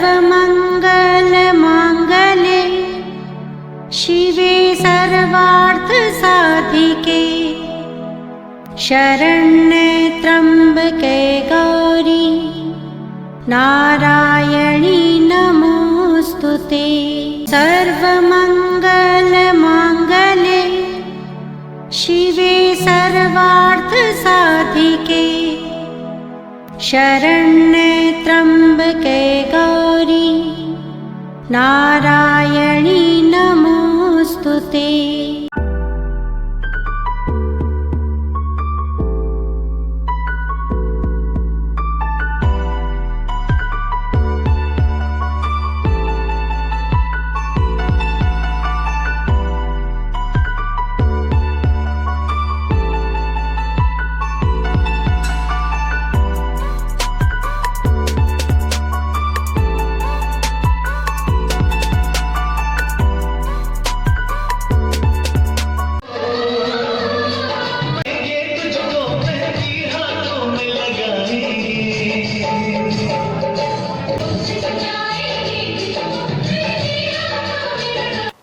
सर्वमङ्गलमाङ्गल्ये शिवे सर्वार्थसाधिके शरण्ये त्र्यम्बके गौरी नारायणी नमोऽस्तुते। सर्वमङ्गलमाङ्गल्ये शिवे सर्वार्थसाधिके शरण्ये त्र्यम्बके गौरी नारायणी नमोऽस्तुते।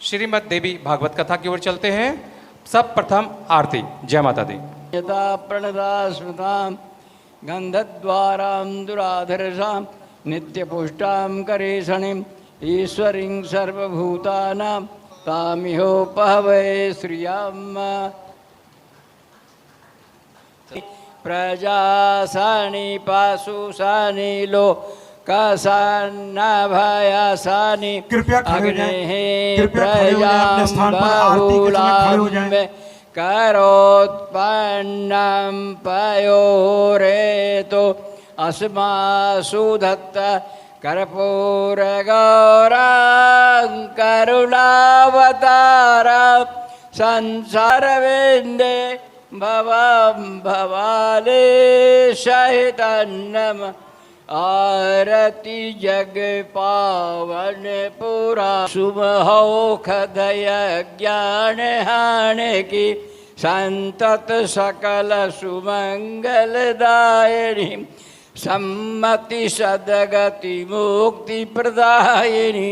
श्रीमद् देवी भागवत कथा की ओर चलते हैं। सब प्रथम आरती। जय माता दी। यथा प्रणता स्मृतां गन्धद्वारां दुराधरसां नित्यपुष्टां करेशणीं ईश्वरीं सर्वभूतानां तामिहोपहवै श्रियम्। प्रजासानि पाशुसानि लोकासान्नभयासानि अग्नेः प्रजां बहुलां करोत्पन्नं पयोरेतो अस्मासु दत्त कर्पूरगौरं करुणावतारं संसारविन्दे भवं भवाले सहितं आरती जग पावन पुरा शुभहोखदय ज्ञान हान की संतत सकल सुमंगलदायिनी सम्मति सदगति मुक्ति प्रदायिनी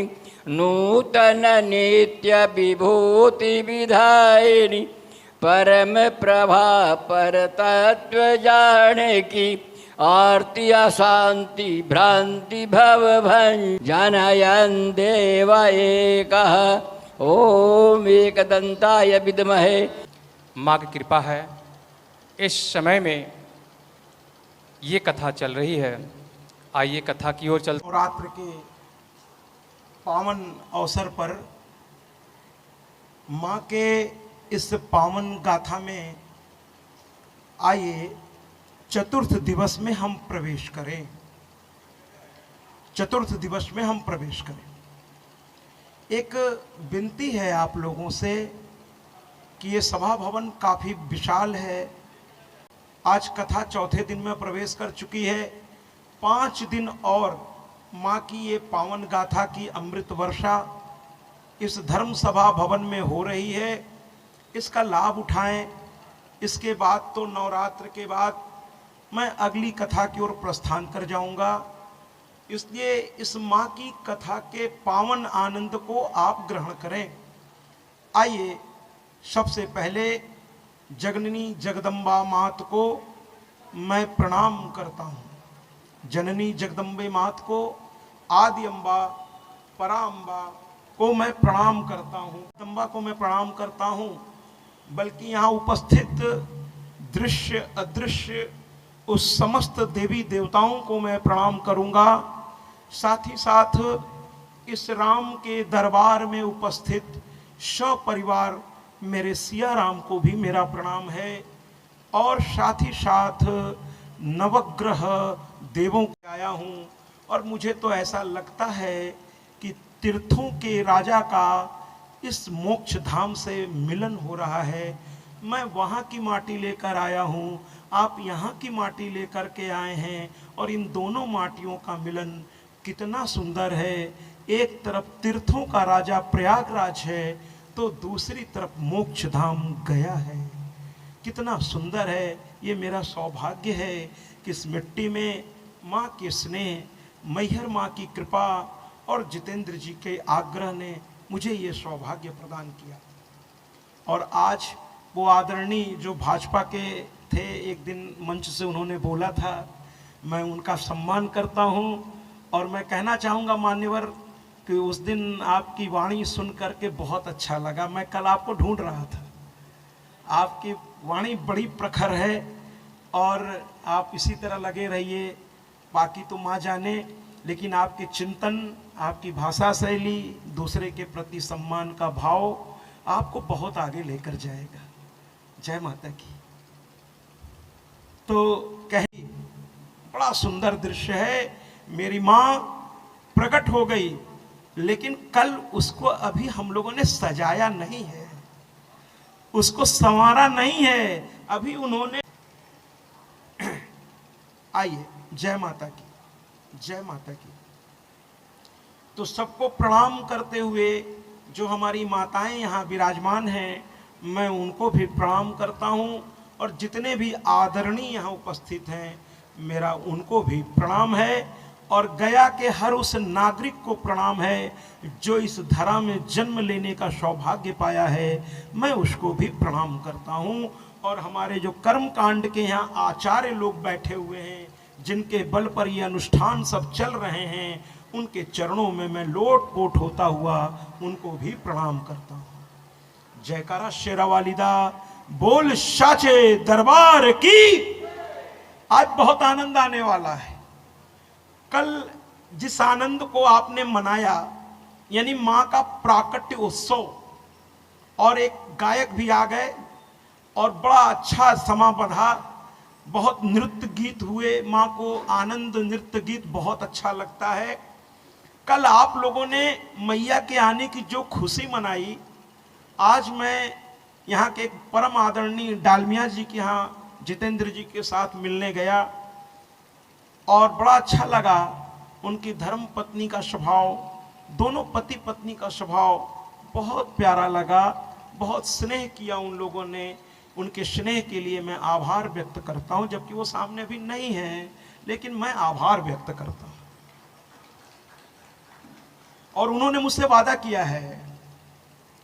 नूतन नित्य विभूति विधायिनी परम प्रभा पर तत्व जाने की आरती अशांति भ्रांति भव भंजनयन् देव एकः ओम एकदंताय विद्महे। माँ की कृपा है इस समय में ये कथा चल रही है। आइए कथा की ओर चलते। नवरात्र के पावन अवसर पर माँ के इस पावन गाथा में आइए चतुर्थ दिवस में हम प्रवेश करें। चतुर्थ दिवस में हम प्रवेश करें। एक विनती है आप लोगों से कि ये सभा भवन काफ़ी विशाल है। आज कथा चौथे दिन में प्रवेश कर चुकी है। 5 दिन और माँ की ये पावन गाथा की अमृत वर्षा इस धर्म सभा भवन में हो रही है। इसका लाभ उठाएं। इसके बाद तो नवरात्र के बाद मैं अगली कथा की ओर प्रस्थान कर जाऊंगा। इसलिए इस माँ की कथा के पावन आनंद को आप ग्रहण करें। आइए सबसे पहले जगननी जगदम्बा मात को मैं प्रणाम करता हूँ। जननी जगदम्बे मात को, आदि अम्बा पराम्बा को मैं प्रणाम करता हूँ। जगदम्बा को मैं प्रणाम करता हूँ, बल्कि यहाँ उपस्थित दृश्य अदृश्य उस समस्त देवी देवताओं को मैं प्रणाम करूंगा। साथ ही साथ इस राम के दरबार में उपस्थित सपरिवार मेरे सिया राम को भी मेरा प्रणाम है। और साथ ही साथ नवग्रह देवों को आया हूँ। और मुझे तो ऐसा लगता है कि तीर्थों के राजा का इस मोक्ष धाम से मिलन हो रहा है। मैं वहाँ की माटी लेकर आया हूँ, आप यहाँ की माटी लेकर के आए हैं। और इन दोनों माटियों का मिलन कितना सुंदर है। एक तरफ तीर्थों का राजा प्रयागराज है तो दूसरी तरफ मोक्ष धाम गया है। कितना सुंदर है। ये मेरा सौभाग्य है कि इस मिट्टी में माँ के स्नेह, मैहर माँ की कृपा और जितेंद्र जी के आग्रह ने मुझे ये सौभाग्य प्रदान किया। और आज वो आदरणीय जो भाजपा के थे, एक दिन मंच से उन्होंने बोला था, मैं उनका सम्मान करता हूँ। और मैं कहना चाहूँगा मान्यवर कि उस दिन आपकी वाणी सुन करके बहुत अच्छा लगा। मैं कल आपको ढूंढ रहा था, आपकी वाणी बड़ी प्रखर है और आप इसी तरह लगे रहिए। बाकी तो माँ जाने, लेकिन आपके चिंतन, आपकी भाषा शैली, दूसरे के प्रति सम्मान का भाव आपको बहुत आगे लेकर जाएगा। जय माता की। तो कही बड़ा सुंदर दृश्य है। मेरी माँ प्रकट हो गई, लेकिन कल उसको अभी हम लोगों ने सजाया नहीं है, उसको संवारा नहीं है अभी उन्होंने। आइए, जय माता की, जय माता की। तो सबको प्रणाम करते हुए जो हमारी माताएं यहाँ विराजमान हैं, मैं उनको भी प्रणाम करता हूँ। और जितने भी आदरणीय यहाँ उपस्थित हैं, मेरा उनको भी प्रणाम है। और गया के हर उस नागरिक को प्रणाम है जो इस धरा में जन्म लेने का सौभाग्य पाया है, मैं उसको भी प्रणाम करता हूँ। और हमारे जो कर्म कांड के यहाँ आचार्य लोग बैठे हुए हैं, जिनके बल पर ये अनुष्ठान सब चल रहे हैं, उनके चरणों में मैं लोट पोट होता हुआ उनको भी प्रणाम करता हूँ। जयकारा शेरा वालिदा बोल साचे दरबार की। आज बहुत आनंद आने वाला है। कल जिस आनंद को आपने मनाया, यानी माँ का प्राकट्य उत्सव, और एक गायक भी आ गए और बड़ा अच्छा समा बंधा, बहुत नृत्य गीत हुए। माँ को आनंद नृत्य गीत बहुत अच्छा लगता है। कल आप लोगों ने मैया के आने की जो खुशी मनाई, आज मैं यहाँ के एक परम आदरणीय डालमिया जी के यहाँ जितेंद्र जी के साथ मिलने गया और बड़ा अच्छा लगा। उनकी धर्म पत्नी का स्वभाव, दोनों पति पत्नी का स्वभाव बहुत प्यारा लगा। बहुत स्नेह किया उन लोगों ने। उनके स्नेह के लिए मैं आभार व्यक्त करता हूँ, जबकि वो सामने भी नहीं है, लेकिन मैं आभार व्यक्त करता हूँ। और उन्होंने मुझसे वादा किया है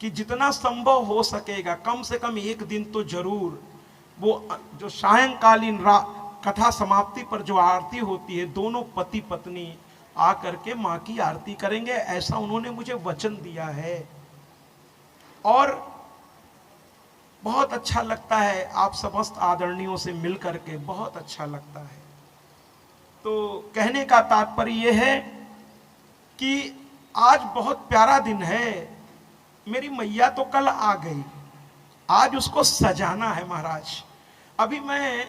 कि जितना संभव हो सकेगा, कम से कम एक दिन तो जरूर वो जो सायंकालीन कथा समाप्ति पर जो आरती होती है, दोनों पति पत्नी आकर के माँ की आरती करेंगे, ऐसा उन्होंने मुझे वचन दिया है। और बहुत अच्छा लगता है आप समस्त आदरणीयों से मिल करके, बहुत अच्छा लगता है। तो कहने का तात्पर्य यह है कि आज बहुत प्यारा दिन है। मेरी मैया तो कल आ गई, आज उसको सजाना है महाराज। अभी मैं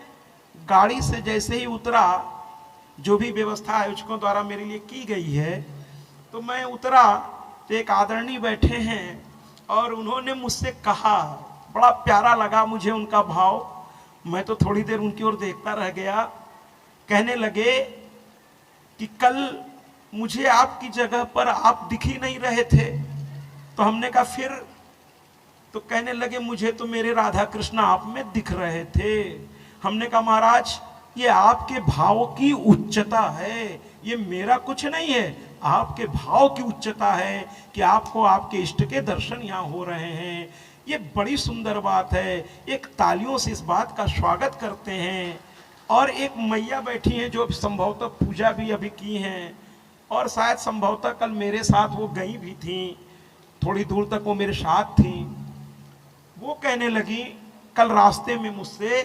गाड़ी से जैसे ही उतरा, जो भी व्यवस्था आयोजकों द्वारा मेरे लिए की गई है, तो मैं उतरा तो एक आदरणीय बैठे हैं और उन्होंने मुझसे कहा, बड़ा प्यारा लगा मुझे उनका भाव। मैं तो थोड़ी देर उनकी ओर देखता रह गया। कहने लगे कि कल मुझे आपकी जगह पर आप दिख ही नहीं रहे थे। तो हमने कहा फिर? तो कहने लगे मुझे तो मेरे राधा कृष्ण आप में दिख रहे थे। हमने कहा महाराज, ये आपके भाव की उच्चता है, ये मेरा कुछ नहीं है, आपके भाव की उच्चता है कि आपको आपके इष्ट के दर्शन यहाँ हो रहे हैं। ये बड़ी सुंदर बात है। एक तालियों से इस बात का स्वागत करते हैं। और एक मैया बैठी हैं जो संभवतः पूजा भी अभी की हैं, और शायद संभवतः कल मेरे साथ वो गई भी थी, थोड़ी दूर तक वो मेरे साथ थी। वो कहने लगी कल रास्ते में मुझसे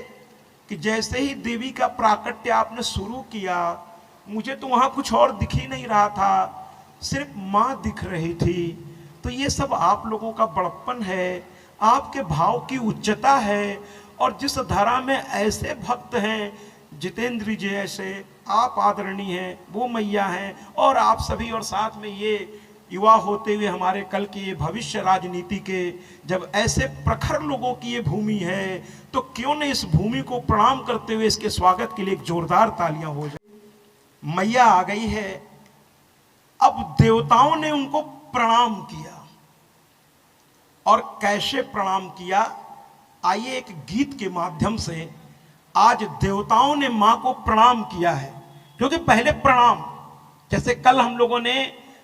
कि जैसे ही देवी का प्राकट्य आपने शुरू किया, मुझे तो वहाँ कुछ और दिख ही नहीं रहा था, सिर्फ माँ दिख रही थी। तो ये सब आप लोगों का बड़प्पन है, आपके भाव की उच्चता है। और जिस धारा में ऐसे भक्त हैं, जितेंद्र जी ऐसे, आप आदरणीय हैं, वो मैया हैं, और आप सभी, और साथ में ये युवा होते हुए हमारे कल की ये भविष्य राजनीति के, जब ऐसे प्रखर लोगों की ये भूमि है, तो क्यों न इस भूमि को प्रणाम करते हुए इसके स्वागत के लिए एक जोरदार तालियां हो जाए। मैया आ गई है। अब देवताओं ने उनको प्रणाम किया, और कैसे प्रणाम किया, आइए एक गीत के माध्यम से आज देवताओं ने मां को प्रणाम किया है। क्योंकि पहले प्रणाम, जैसे कल हम लोगों ने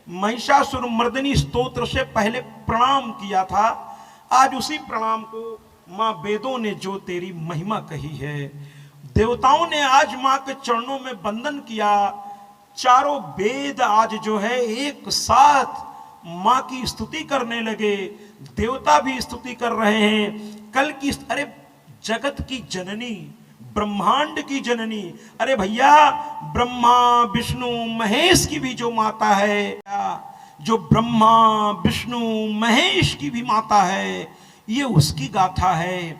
महिषासुर मर्दिनी स्तोत्र से पहले प्रणाम किया था। आज उसी प्रणाम को माँ वेदों ने जो तेरी महिमा कही है, देवताओं ने आज माँ के चरणों में वंदन किया। चारों वेद आज जो है एक साथ माँ की स्तुति करने लगे, देवता भी स्तुति कर रहे हैं। कल की अरे जगत की जननी, ब्रह्मांड की जननी, अरे भैया ब्रह्मा विष्णु महेश की भी जो माता है, जो ब्रह्मा विष्णु महेश की भी माता है, ये उसकी गाथा है।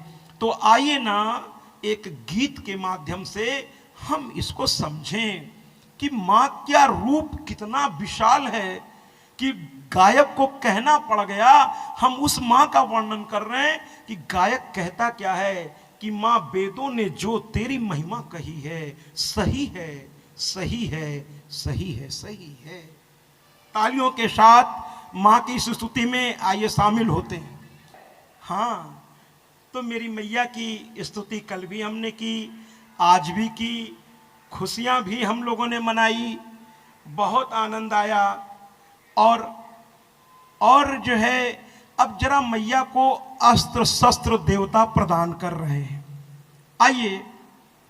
तो आइए ना एक गीत के माध्यम से हम इसको समझें कि माँ का रूप कितना विशाल है कि गायक को कहना पड़ गया। हम उस माँ का वर्णन कर रहे हैं कि गायक कहता क्या है कि माँ वेदों ने जो तेरी महिमा कही है, सही है, सही है, सही है, सही है। तालियों के साथ माँ की स्तुति में आइए शामिल होते हैं। हाँ, तो मेरी मैया की स्तुति कल भी हमने की, आज भी की, खुशियाँ भी हम लोगों ने मनाई, बहुत आनंद आया। और जो है अब जरा मैया को अस्त्र शस्त्र देवता प्रदान कर रहे हैं। आइए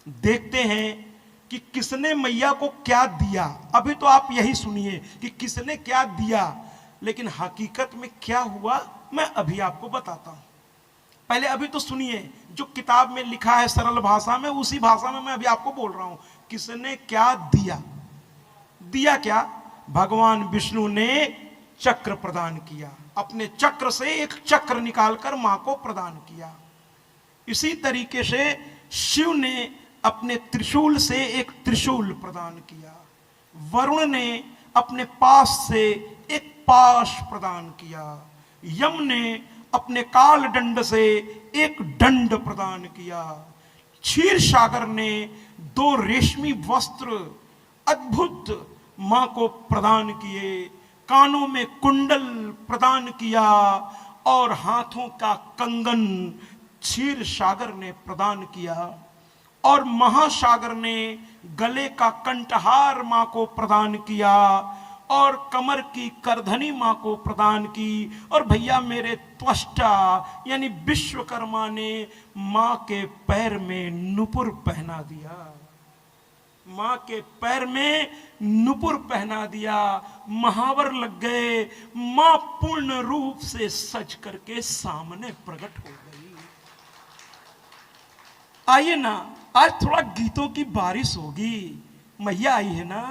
देखते हैं कि किसने मैया को क्या दिया। अभी तो आप यही सुनिए कि किसने क्या दिया, लेकिन हकीकत में क्या हुआ मैं अभी आपको बताता हूं। पहले अभी तो सुनिए, जो किताब में लिखा है सरल भाषा में, उसी भाषा में मैं अभी आपको बोल रहा हूं। किसने क्या दिया? दिया क्या? भगवान विष्णु ने चक्र प्रदान किया, अपने चक्र से एक चक्र निकालकर मां को प्रदान किया। इसी तरीके से शिव ने अपने त्रिशूल से एक त्रिशूल प्रदान किया। वरुण ने अपने पास से एक पाश प्रदान किया। यम ने अपने काल दंड से एक दंड प्रदान किया। क्षीर सागर ने 2 रेशमी वस्त्र अद्भुत मां को प्रदान किए। कानों में कुंडल प्रदान किया और हाथों का कंगन क्षीर सागर ने प्रदान किया। और महासागर ने गले का कंठहार मां को प्रदान किया और कमर की करधनी मां को प्रदान की। और भैया मेरे त्वष्टा यानी विश्वकर्मा ने मां के पैर में नुपुर पहना दिया। मां के पैर में नुपुर पहना दिया, महावर लग गए। मां पूर्ण रूप से सज करके सामने प्रकट हो गई। आइए ना, आज थोड़ा गीतों की बारिश होगी। मैया आई है ना,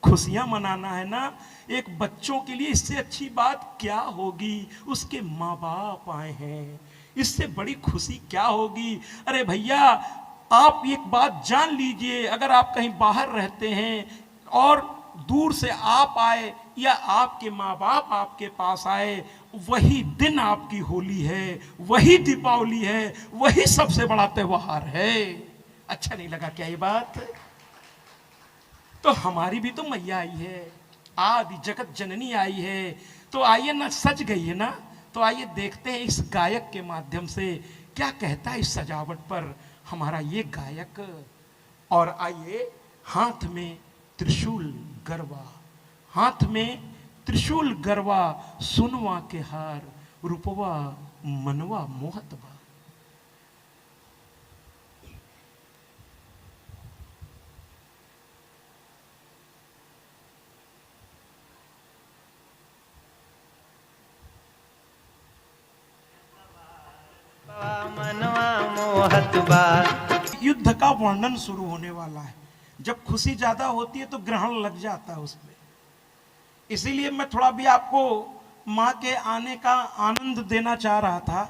खुशियां मनाना है ना। एक बच्चों के लिए इससे अच्छी बात क्या होगी? उसके माँ बाप आए हैं, इससे बड़ी खुशी क्या होगी? अरे भैया आप एक बात जान लीजिए, अगर आप कहीं बाहर रहते हैं और दूर से आप आए या आपके माँ बाप आपके पास आए, वही दिन आपकी होली है, वही दीपावली है, वही सबसे बड़ा त्योहार है। अच्छा नहीं लगा क्या ये बात? तो हमारी भी तो मैया आई है, आदि जगत जननी आई है। तो आइए ना, सज गई है ना, तो आइए देखते हैं इस गायक के माध्यम से क्या कहता है इस सजावट पर हमारा ये गायक। और आइए, हाथ में त्रिशूल गरवा, हाथ में त्रिशूल गरवा, सुनवा के हार, रूपवा मनवा मोहतबा। युद्ध का वर्णन शुरू होने वाला है। जब खुशी ज्यादा होती है तो ग्रहण लग जाता है उसमें। इसीलिए मैं थोड़ा भी आपको माँ के आने का आनंद देना चाह रहा था।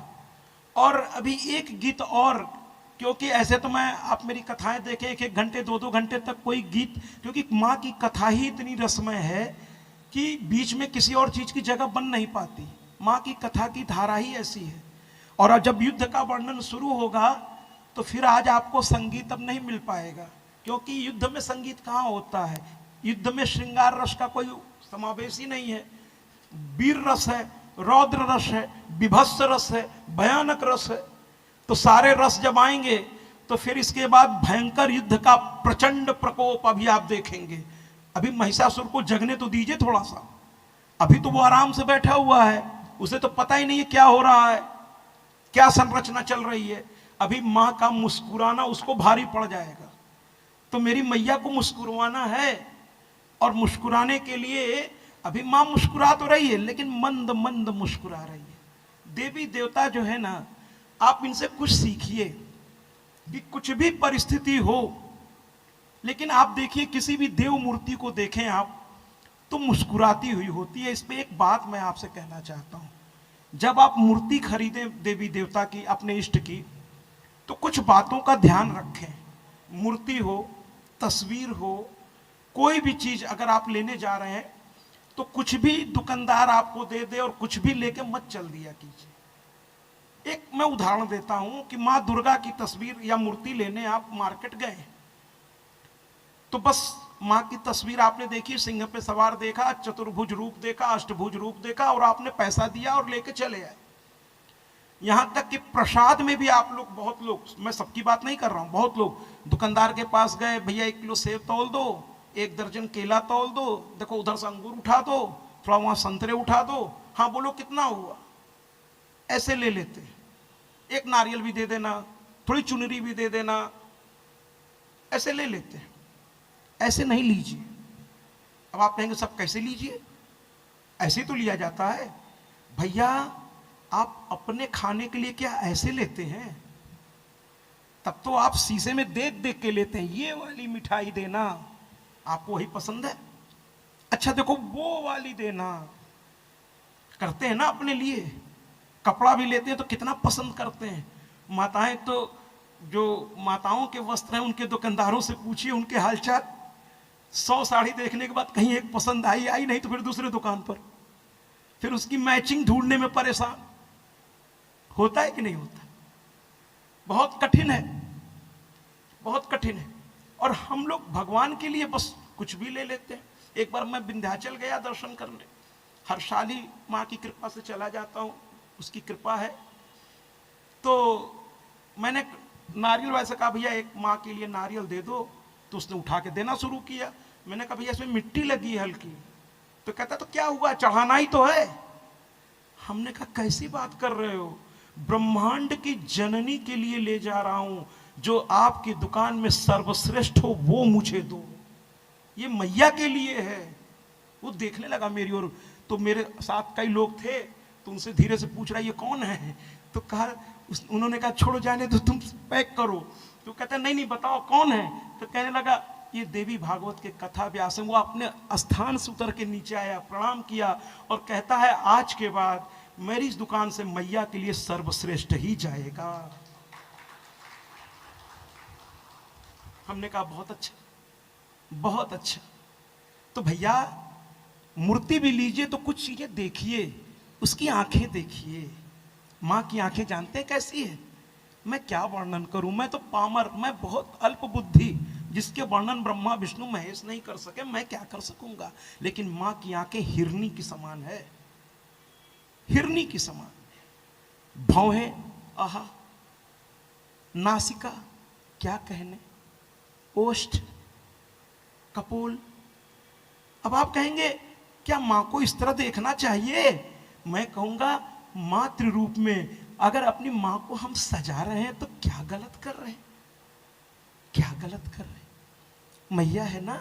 और अभी एक गीत और, क्योंकि ऐसे तो मैं, आप मेरी कथाएं देखें 1-1 घंटे 2-2 घंटे तक कोई गीत, क्योंकि माँ की कथा ही इतनी रसमय है कि बीच में किसी और चीज की जगह बन नहीं पाती। माँ की कथा की धारा ही ऐसी है। और अब जब युद्ध का वर्णन शुरू होगा तो फिर आज आपको संगीत अब नहीं मिल पाएगा, क्योंकि युद्ध में संगीत कहाँ होता है? युद्ध में श्रृंगार रस का कोई समावेश ही नहीं है। वीर रस है, रौद्र रस है, विभत्स रस है, भयानक रस है। तो सारे रस जब आएंगे तो फिर इसके बाद भयंकर युद्ध का प्रचंड प्रकोप अभी आप देखेंगे। अभी महिषासुर को जगने तो दीजिए थोड़ा सा। अभी तो वो आराम से बैठा हुआ है, उसे तो पता ही नहीं है क्या हो रहा है, क्या संरचना चल रही है। अभी मां का मुस्कुराना उसको भारी पड़ जाएगा। तो मेरी मैया को मुस्कुराना है, और मुस्कुराने के लिए अभी मां मुस्कुरा तो रही है, लेकिन मंद मंद मुस्कुरा रही है। देवी देवता जो है ना, आप इनसे कुछ सीखिए कि कुछ भी परिस्थिति हो, लेकिन आप देखिए किसी भी देव मूर्ति को देखें आप, तो मुस्कुराती हुई होती है। इस पे एक बात मैं आपसे कहना चाहता हूं, जब आप मूर्ति खरीदें देवी देवता की, अपने इष्ट की, तो कुछ बातों का ध्यान रखें। मूर्ति हो, तस्वीर हो, कोई भी चीज अगर आप लेने जा रहे हैं, तो कुछ भी दुकानदार आपको दे दे और कुछ भी लेके मत चल दिया कीजिए। एक मैं उदाहरण देता हूं कि मां दुर्गा की तस्वीर या मूर्ति लेने आप मार्केट गए, तो बस मां की तस्वीर आपने देखी, सिंह पे सवार देखा, चतुर्भुज रूप देखा, अष्टभुज रूप देखा, और आपने पैसा दिया और लेके चले आए। यहां तक कि प्रसाद में भी आप लोग, बहुत लोग, मैं सबकी बात नहीं कर रहा हूं, बहुत लोग दुकानदार के पास गए, भैया 1 किलो सेब तौल दो, 1 दर्जन केला तौल दो, देखो उधर से अंगूर उठा दो, थोड़ा वहां संतरे उठा दो, हाँ बोलो कितना हुआ, ऐसे ले लेते। एक नारियल भी दे देना, थोड़ी चुनरी भी दे देना, ऐसे ले लेते। ऐसे नहीं लीजिए। अब आप कहेंगे सब कैसे लीजिए, ऐसे तो लिया जाता है। भैया आप अपने खाने के लिए क्या ऐसे लेते हैं? तब तो आप शीशे में देख देख के लेते हैं, ये वाली मिठाई देना, आपको वही पसंद है, अच्छा देखो वो वाली देना। करते हैं ना अपने लिए। कपड़ा भी लेते हैं तो कितना पसंद करते हैं। माताएं तो, जो माताओं के वस्त्र हैं उनके दुकानदारों से पूछिए उनके हालचाल। 100 साड़ी देखने के बाद कहीं एक पसंद आई नहीं तो फिर दूसरे दुकान पर, फिर उसकी मैचिंग ढूंढने में परेशान। होता है कि नहीं होता? बहुत कठिन है, बहुत कठिन है। और हम लोग भगवान के लिए बस कुछ भी ले लेते हैं। एक बार मैं विंध्याचल गया दर्शन करने, हर साल ही माँ की कृपा से चला जाता हूँ, उसकी कृपा है। तो मैंने नारियल वैसे कहा, भैया एक माँ के लिए नारियल दे दो, तो उसने उठा के देना शुरू किया। मैंने कहा भैया इसमें मिट्टी लगी है हल्की, तो कहता तो क्या हुआ, चढ़ाना ही तो है। हमने कहा कैसी बात कर रहे हो, ब्रह्मांड की जननी के लिए ले जा रहा हूं, जो आपकी दुकान में सर्वश्रेष्ठ हो वो मुझे दो, ये मैया के लिए है। वो देखने लगा मेरी ओर, तो मेरे साथ कई लोग थे, तो उनसे धीरे से पूछ रहा ये कौन है, तो कहा, उन्होंने कहा छोड़ो जाने दो, तुम पैक करो। तो कहता नहीं बताओ कौन है। तो कहने लगा ये देवी भागवत के कथा व्यास है। वो अपने स्थान से उतर के नीचे आया, प्रणाम किया और कहता है आज के बाद मेरी इस दुकान से मैया के लिए सर्वश्रेष्ठ ही जाएगा। हमने कहा बहुत अच्छा, बहुत अच्छा। तो भैया मूर्ति भी लीजिए तो कुछ चीजें देखिए, उसकी आंखें देखिए। मां की आंखें जानते हैं कैसी है? मैं क्या वर्णन करूं, मैं तो पामर, मैं बहुत अल्प बुद्धि, जिसके वर्णन ब्रह्मा विष्णु महेश नहीं कर सके, मैं क्या कर सकूंगा। लेकिन मां की आंखें हिरनी की समान है, हिरनी की समान। भौहें आहा, नासिका क्या कहने, ओष्ठ, कपोल। अब आप कहेंगे क्या मां को इस तरह देखना चाहिए? मैं कहूंगा मातृ रूप में अगर अपनी मां को हम सजा रहे हैं तो क्या गलत कर रहे हैं, क्या गलत कर रहे हैं? मैया है ना,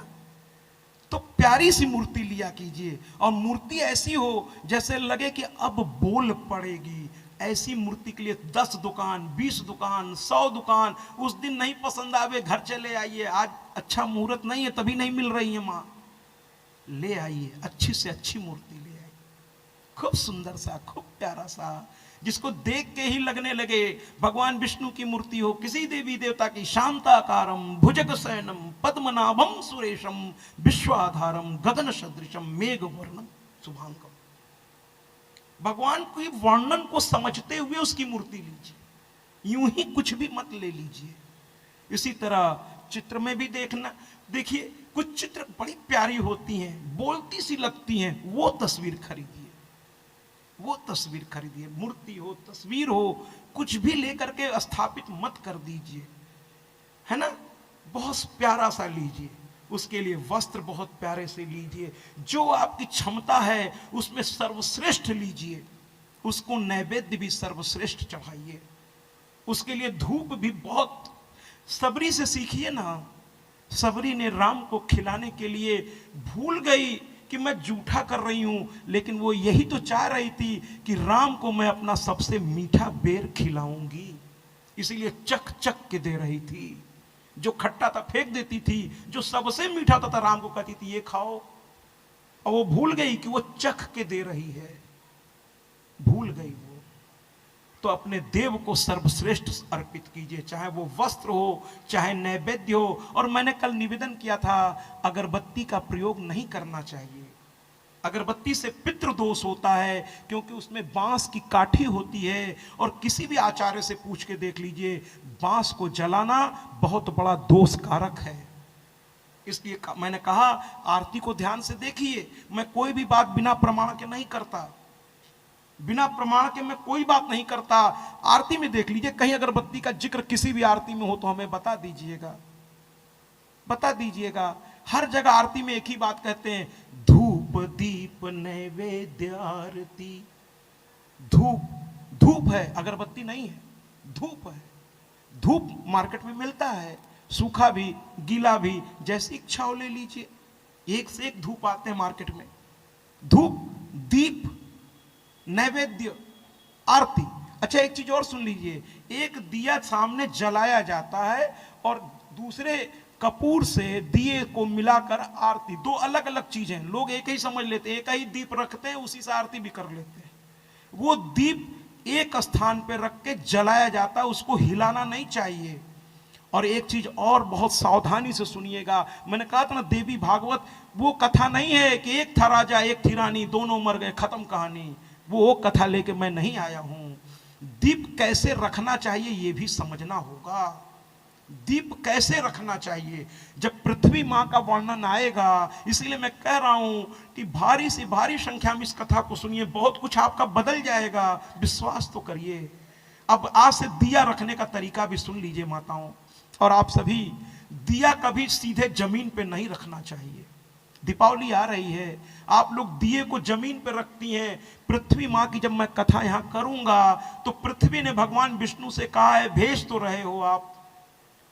तो प्यारी सी मूर्ति लिया कीजिए, और मूर्ति ऐसी हो जैसे लगे कि अब बोल पड़ेगी। ऐसी मूर्ति के लिए 10 दुकान, 20 दुकान, 100 दुकान। उस दिन नहीं पसंद आवे घर चले आइए, आज अच्छा मुहूर्त नहीं है तभी नहीं मिल रही है मां, ले आइए अच्छी से अच्छी मूर्ति ले आइए, खूब सुंदर सा, खूब प्यारा सा, जिसको देख के ही लगने लगे भगवान विष्णु की मूर्ति हो, किसी देवी देवता की। शांताकारम भुजगशयनम पद्मनाभम सुरेशम विश्वाधारम गगन सदृशम मेघ वर्णम शुभांकम। भगवान के वर्णन को समझते हुए उसकी मूर्ति लीजिए, यूं ही कुछ भी मत ले लीजिए। इसी तरह चित्र में भी देखना, देखिए कुछ चित्र बड़ी प्यारी होती हैं, बोलती सी लगती हैं, वो तस्वीर खरीदिए, वो तस्वीर खरीदिए। मूर्ति हो, तस्वीर हो, कुछ भी लेकर के स्थापित मत कर दीजिए, है ना। बहुत प्यारा सा लीजिए, उसके लिए वस्त्र बहुत प्यारे से लीजिए, जो आपकी क्षमता है उसमें सर्वश्रेष्ठ लीजिए, उसको नैवेद्य भी सर्वश्रेष्ठ चढ़ाइए, उसके लिए धूप भी बहुत सबरी से सीखिए ना। सबरी ने राम को खिलाने के लिए भूल गई कि मैं जूठा कर रही हूं, लेकिन वो यही तो चाह रही थी कि राम को मैं अपना सबसे मीठा बेर खिलाऊंगी, इसीलिए चख चख के दे रही थी। जो खट्टा था फेंक देती थी, जो सबसे मीठा था राम को कहती थी ये खाओ, और वो भूल गई कि वो चख के दे रही है, भूल गई वो। तो अपने देव को सर्वश्रेष्ठ अर्पित कीजिए, चाहे वो वस्त्र हो, चाहे नैवेद्य हो। और मैंने कल निवेदन किया था, अगरबत्ती का प्रयोग नहीं करना चाहिए। अगरबत्ती से पितृ दोष होता है, क्योंकि उसमें बांस की काठी होती है, और किसी भी आचार्य से पूछ के देख लीजिए, बांस को जलाना बहुत बड़ा दोष कारक है। इसलिए मैंने कहा आरती को ध्यान से देखिए। मैं कोई भी बात बिना प्रमाण के नहीं करता, बिना प्रमाण के मैं कोई बात नहीं करता। आरती में देख लीजिए, कहीं अगरबत्ती का जिक्र किसी भी आरती में हो तो हमें बता दीजिएगा, बता दीजिएगा। हर जगह आरती में एक ही बात कहते हैं, धूप दीप नैवेद्य आरती। धूप, धूप है, अगरबत्ती नहीं है, धूप है। धूप मार्केट में मिलता है, सूखा भी गीला भी, जैसी इच्छा हो ले लीजिए, एक से एक धूप आते हैं मार्केट में। धूप, दीप, नैवेद्य, आरती। अच्छा एक चीज और सुन लीजिए, एक दिया सामने जलाया जाता है और दूसरे कपूर से दिए को मिलाकर आरती, दो अलग अलग चीजें। लोग एक ही समझ लेते हैं, एक ही दीप रखते हैं, उसी से आरती भी कर लेते हैं। वो दीप एक स्थान पे रख के जलाया जाता है, उसको हिलाना नहीं चाहिए। और एक चीज और बहुत सावधानी से सुनिएगा, मैंने कहा था ना देवी भागवत वो कथा नहीं है कि एक था राजा एक थी रानी, दोनों मर गए, खत्म कहानी। वो कथा लेके मैं नहीं आया हूं। दीप कैसे रखना चाहिए ये भी समझना होगा। दीप कैसे रखना चाहिए, जब पृथ्वी मां का वर्णन आएगा, इसीलिए मैं कह रहा हूं कि भारी से भारी संख्या में इस कथा को सुनिए, बहुत कुछ आपका बदल जाएगा, विश्वास तो करिए। अब आज से दिया रखने का तरीका भी सुन लीजिए माताओं, और आप सभी, दिया कभी सीधे जमीन पे नहीं रखना चाहिए। दीपावली आ रही है, आप लोग दिए को जमीन पे रखती हैं। पृथ्वी माँ की जब मैं कथा यहाँ करूंगा तो पृथ्वी ने भगवान विष्णु से कहा है भेज तो रहे हो आप,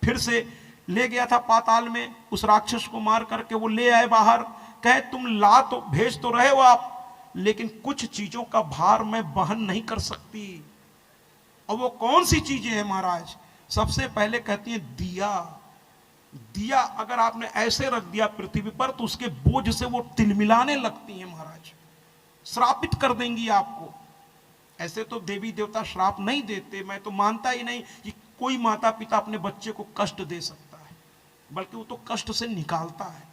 फिर से ले गया था पाताल में, उस राक्षस को मार करके वो ले आए बाहर, कहे तुम ला तो भेज तो रहे हो आप, लेकिन कुछ चीजों का भार मैं वहन नहीं कर सकती। और वो कौन सी चीजें हैं महाराज? सबसे पहले कहती है दिया। दिया अगर आपने ऐसे रख दिया पृथ्वी पर तो उसके बोझ से वो तिलमिलाने लगती हैं महाराज, श्रापित कर देंगी आपको। ऐसे तो देवी देवता श्राप नहीं देते, मैं तो मानता ही नहीं कि कोई माता पिता अपने बच्चे को कष्ट दे सकता है, बल्कि वो तो कष्ट से निकालता है।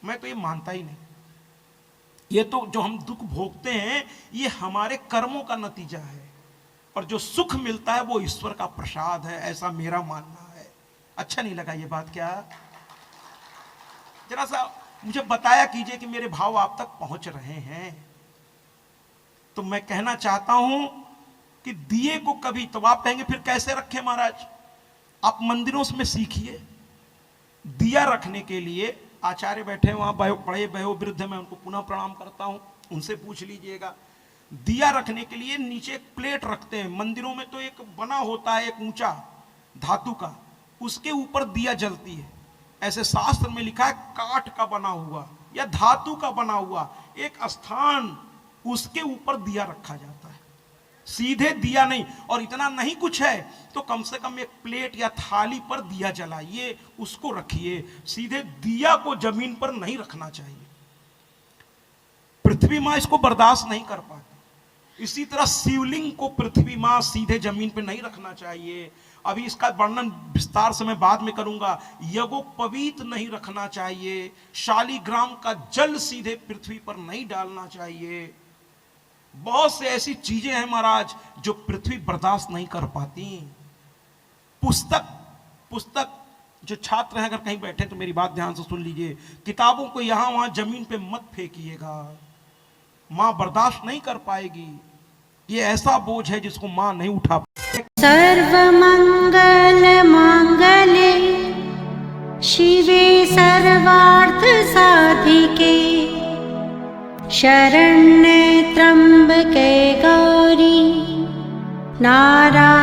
मैं तो ये मानता ही नहीं। ये तो जो हम दुख भोगते हैं ये हमारे कर्मों का नतीजा है, और जो सुख मिलता है वो ईश्वर का प्रसाद है, ऐसा मेरा मानना है। अच्छा नहीं लगा ये बात क्या? जरा सा मुझे बताया कीजिए कि मेरे भाव आप तक पहुंच रहे हैं। तो मैं कहना चाहता हूं कि दिए को कभी, तो आप कहेंगे फिर कैसे रखें महाराज? आप मंदिरों में सीखिए। दिया रखने के लिए आचार्य बैठे वहां, बड़े वयो वृद्ध, मैं उनको पुनः प्रणाम करता हूं, उनसे पूछ लीजिएगा। दिया रखने के लिए नीचे एक प्लेट रखते हैं। मंदिरों में तो एक बना होता है एक ऊंचा धातु का, उसके ऊपर दिया जलती है। ऐसे शास्त्र में लिखा है काठ का बना हुआ या धातु का बना हुआ एक स्थान, उसके ऊपर दिया रखा जाता है, सीधे दिया नहीं। और इतना नहीं कुछ है तो कम से कम एक प्लेट या थाली पर दिया जलाइए, उसको रखिए। सीधे दिया को जमीन पर नहीं रखना चाहिए, पृथ्वी मां इसको बर्दाश्त नहीं कर पाती। इसी तरह शिवलिंग को पृथ्वी मां सीधे जमीन पर नहीं रखना चाहिए। अभी इसका वर्णन विस्तार से मैं बाद में करूंगा। यज्ञोपवीत नहीं रखना चाहिए। शालिग्राम का जल सीधे पृथ्वी पर नहीं डालना चाहिए। बहुत से ऐसी चीजें हैं महाराज जो पृथ्वी बर्दाश्त नहीं कर पाती। पुस्तक जो छात्र हैं अगर कहीं बैठे तो मेरी बात ध्यान से सुन लीजिए, किताबों को यहां वहां जमीन पे मत फेंकिएगा, मां बर्दाश्त नहीं कर पाएगी। ये ऐसा बोझ है जिसको मां नहीं उठा। सर्वमंगल मांगल्ये शिवे सर्वार्थ साधिके शरण्ये त्र्यंबके गौरी नारायणी